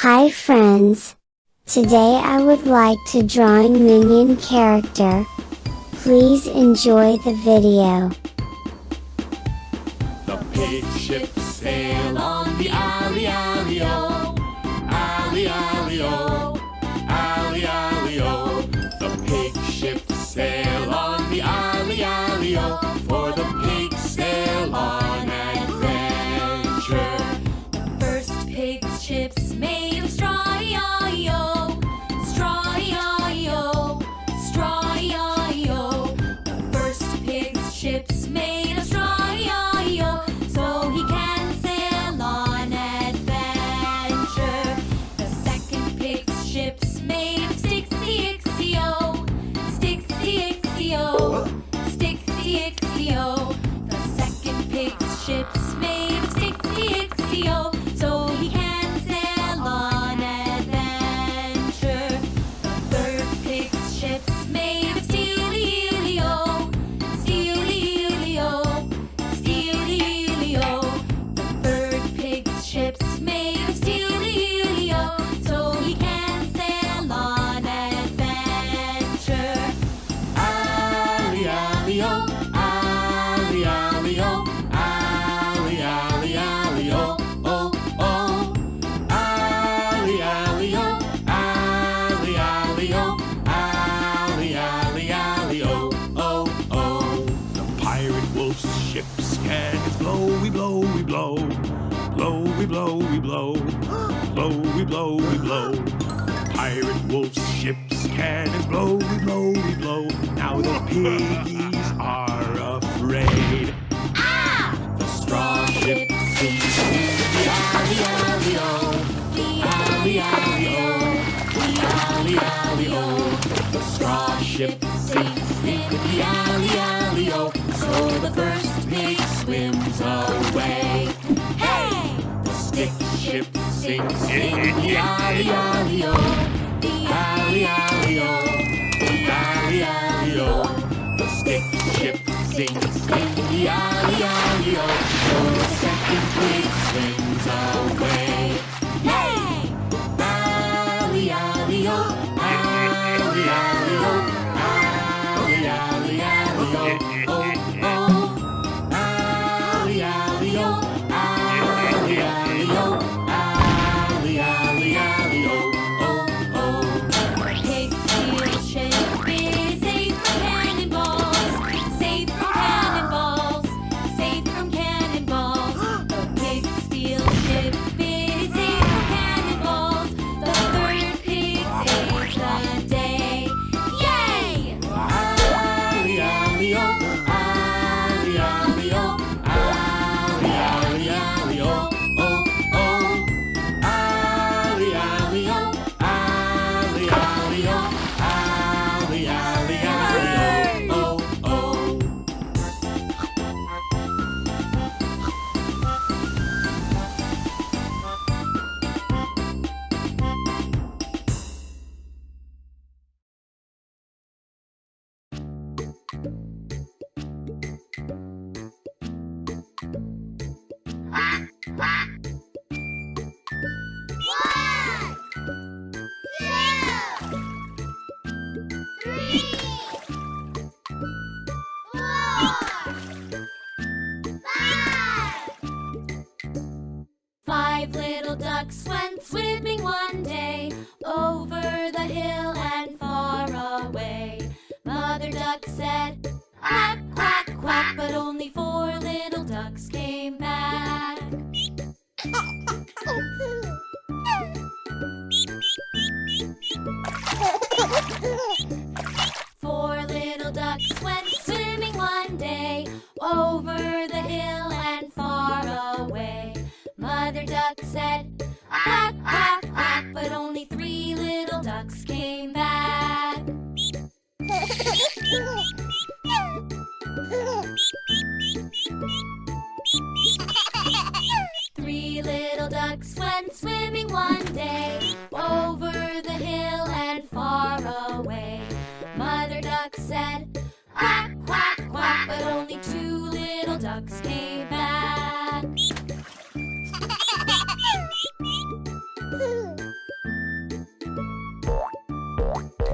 Hi friends! Today I would like to drawing Minion character. Please enjoy the video. The pig ships sail on the alley-alley-o, alley-alley-o, alley-alley-o. The pig ships sail on the alley-alley-o, for the pigs sail on adventure. The first pig's ships made of straw, yo, straw, yo, straw, yo. The first pig's ships made of straw, yo, so he can sail on adventure. The second pig's ships made of sticksy, ixy-o, sticksy, ixy-o, sticksy, ixy-o. The second pig's ships made of sticksy, ixy-o, so he can sail on adventure. The third pig's ships made of steely-ily-o, steely-ily-o, steely-ily-o. The third pig's ships made of steely-ily-o, so he can sail on adventure. Alley-alley-o, alley-alley-o, alley-alley-alley-o, oh, oh. Alley-alley-o, alley-alley-o, alley-alley-alley-o, oh, oh. The pirate wolf's ship's cannons blow, we blow, we blow. Blow, we blow, we blow. Blow, we blow, we blow. Pirate wolf's ship's cannons blow, we blow, we blow. Now the piggies are afraid. The straw ship sinks in the alley-alley-o, the alley-alley-o, the alley-alley-o. The straw ship sinks in the alley-alley-o, so the first pig swims away. Hey! The stick ship sinks in the alley-alley-o, the alley-alley-o, the alley-alley-o. The stick ship sinks in the alley-alley-o, so the second pig swims away. Hey! Alley-alley-o, alley-alley-o, alley-alley-alley-o, oh, oh. Alley-alley-o, alley-alley-o, alley-alley-alley-o, oh, oh. Pig's steel ship is safe from cannonballs, safe from cannonballs, safe from cannonballs. The pig's steel ship is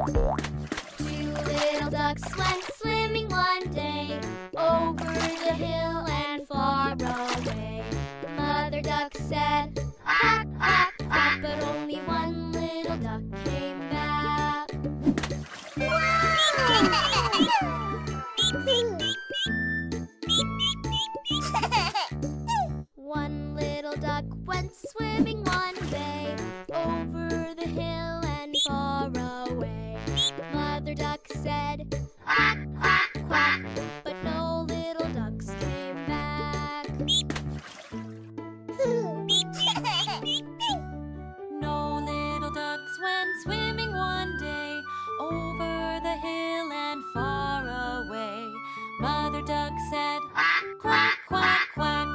Two little ducks went swimming one day over the hill and far away. Mother duck said, quack, quack, quack, but only one little duck came back. One little duck went swimming one day over the hill and far away. Mother duck said, quack, quack, quack, but no little ducks came back. No little ducks went swimming one day over the hill and far away. Mother duck said, quack, quack, quack.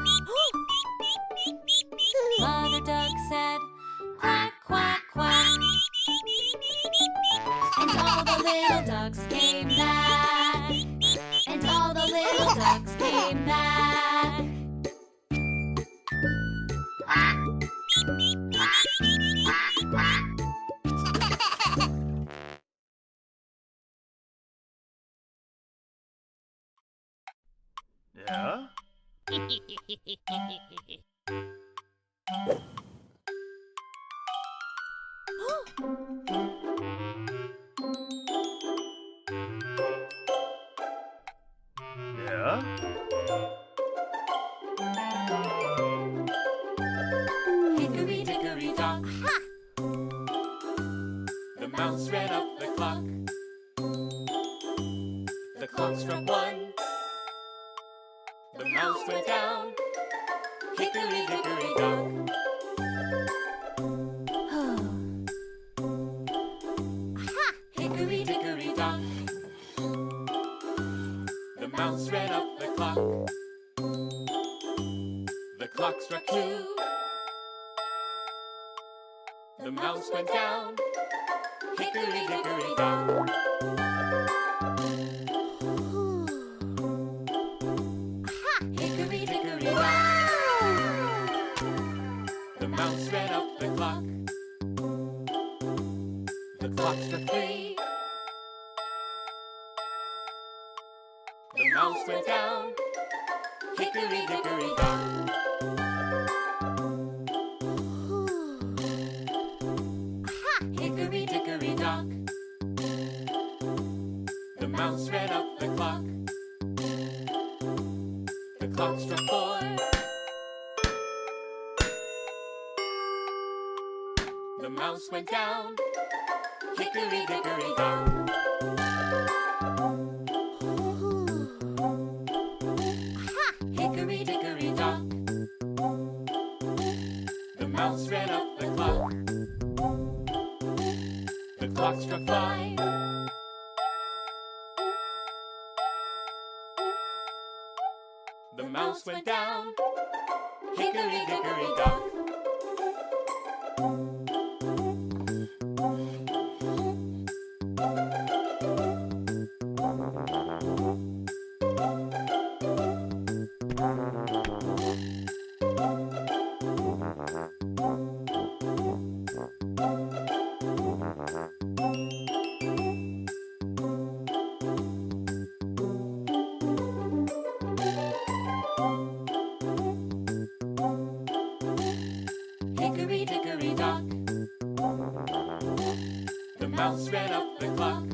Mother duck said, quack, quack, quack. And all the little ducks came back. And all the little ducks came back. Yeah? Yeah? Hickory dickory dock. The mouse ran up the clock. The clock struck one. The mouse went down. Hickory dickory dock. Hickory dickory dock. The mouse ran up the clock. The clock struck two. The mouse went down. Hickory dickory dock. Hickory dickory dock. The mouse ran up the clock. The clock struck three. The mouse went down. Hickory dickory dock. Hickory dickory dock. The mouse ran up the clock. The clock struck four. The mouse went down. Hickory dickory dock. Hickory dickory dock. The mouse ran up the clock. The clock struck five. The mouse went down. Hickory dickory dock. Hickory dickory dock. The mouse ran up the clock.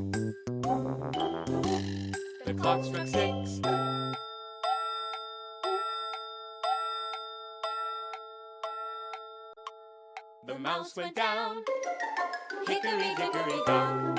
The clock struck six. The mouse went down. Hickory dickory dock.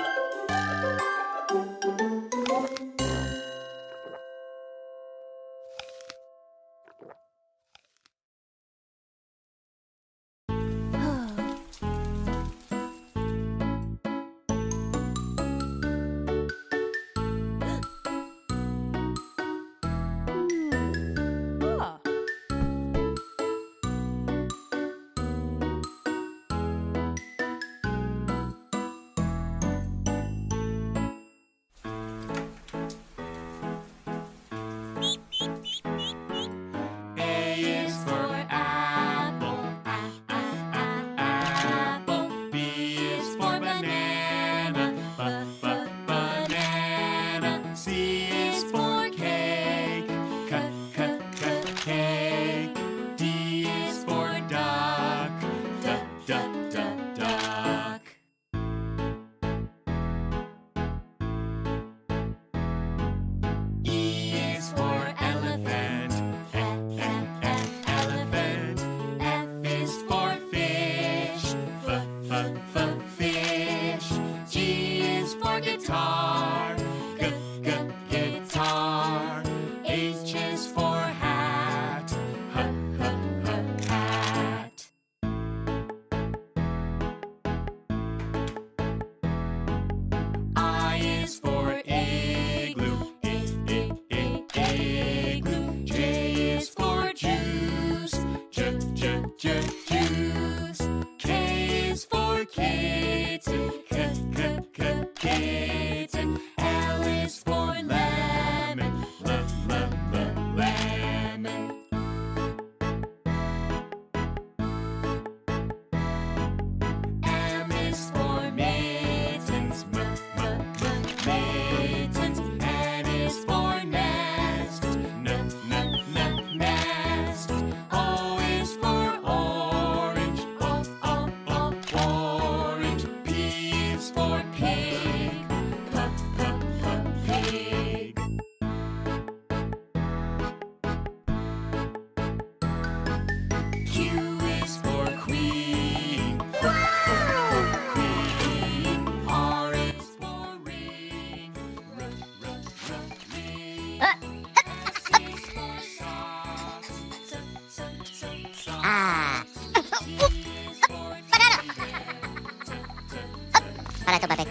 para ito babek.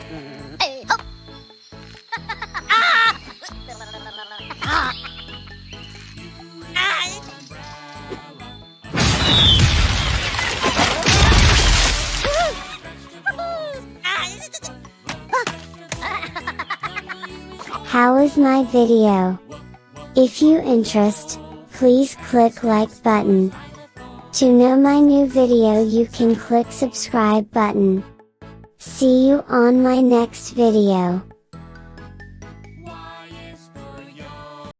Ay, hop! Ay! How is my video? If you interest, please click like button. To know my new video you can click subscribe button. See you on my next video.